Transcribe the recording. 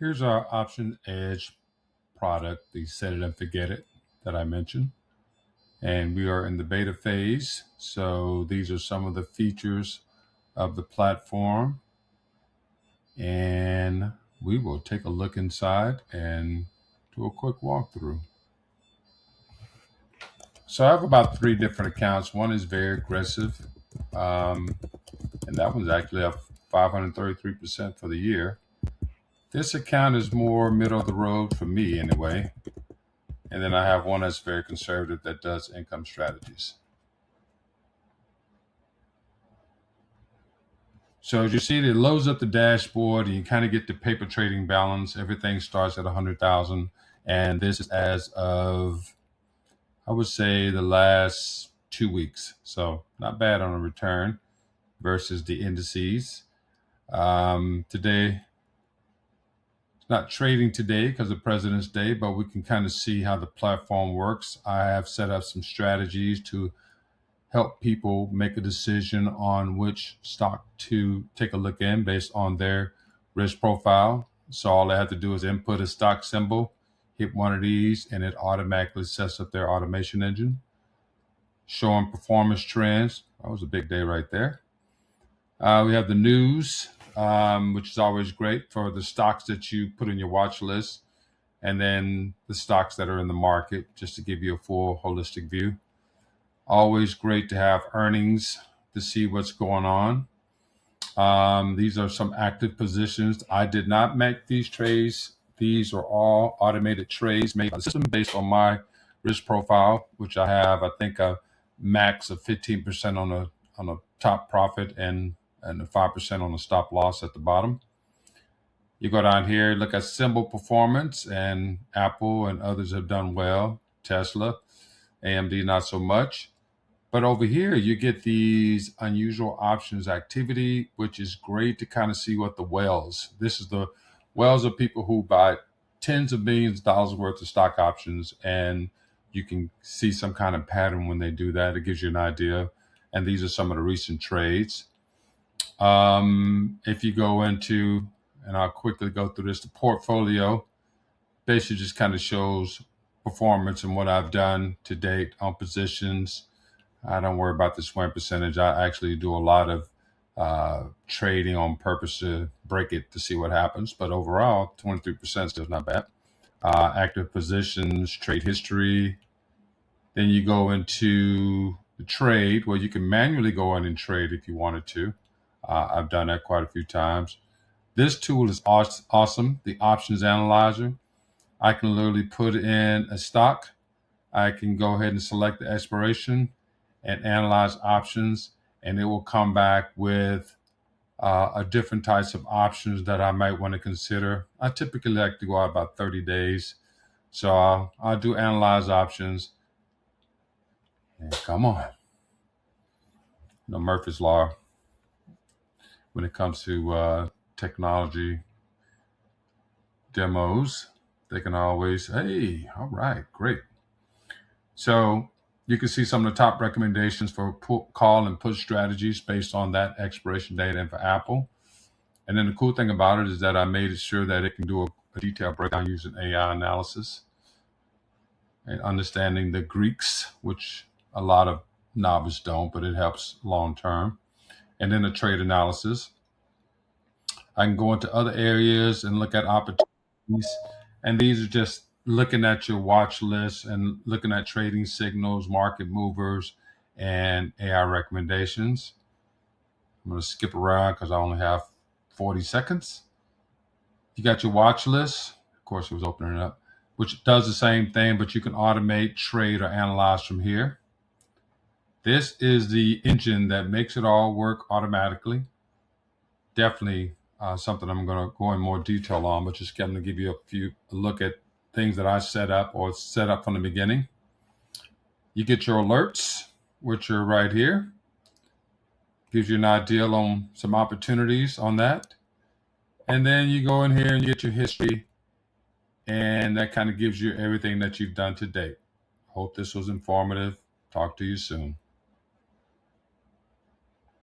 Here's our option edge product, the set it and forget it that I mentioned. And we are in the beta phase. So these are some of the features of the platform. And we will take a look inside and do a quick walkthrough. So I have about 3 different accounts. One is very aggressive. And that one's actually up 533% for the year. This account is more middle of the road for me anyway. And then I have one that's very conservative that does income strategies. So as you see, it loads up the dashboard and you kind of get the paper trading balance. Everything starts at 100,000. And this is as of, I would say, the last 2 weeks. So not bad on a return versus the indices. Today, it's not trading today because of President's Day, but we can kind of see how the platform works. I have set up some strategies to help people make a decision on which stock to take a look in based on their risk profile. So all they have to do is input a stock symbol, hit one of these, and it automatically sets up their automation engine. Showing performance trends. That was a big day right there. We have the news, which is always great for the stocks that you put in your watch list, and then the stocks that are in the market, just to give you a full holistic view. Always great to have earnings to see what's going on. These are some active positions. I did not make these trades. These are all automated trades made by the system based on my risk profile, which I have, I think, a max of 15% on the top profit and 5% on the stop loss at the bottom. You go down here, look at symbol performance, and Apple and others have done well. Tesla, AMD, not so much. But over here, you get these unusual options activity, which is great to kind of see what the whales. This is the whales of people who buy tens of millions of dollars worth of stock options, and you can see some kind of pattern when they do that. It gives you an idea. And these are some of the recent trades. If you go into, and I'll quickly go through this, the portfolio basically just kind of shows performance and what I've done to date on positions. I don't worry about the swing percentage. I actually do a lot of trading on purpose to break it to see what happens. But overall, 23% still not bad. Active positions, trade history. Then you go into the trade where you can manually go in and trade if you wanted to. I've done that quite a few times. This tool is awesome, the options analyzer. I can literally put in a stock. I can go ahead and select the expiration and analyze options, and it will come back with a different types of options that I might want to consider. I typically like to go out about 30 days. So I'll do analyze options. And come on. Murphy's Law when it comes to technology demos. They can always, hey, all right, great. So you can see some of the top recommendations for call and put strategies based on that expiration date and for Apple. And then the cool thing about it is that I made sure that it can do a detailed breakdown using AI analysis and understanding the Greeks, which a lot of novices don't, but it helps long term. And then the trade analysis. I can go into other areas and look at opportunities. And these are just looking at your watch list and looking at trading signals, market movers, and AI recommendations. I'm going to skip around because I only have 40 seconds. You got your watch list. Of course, it was opening it up, which does the same thing, but you can automate, trade, or analyze from here. This is the engine that makes it all work automatically. Definitely something I'm going to go in more detail on, but just going to give you a look at things that I set up or set up from the beginning. You get your alerts, which are right here. Gives you an idea on some opportunities on that. And then you go in here and you get your history, and that kind of gives you everything that you've done to date. Hope this was informative. Talk to you soon.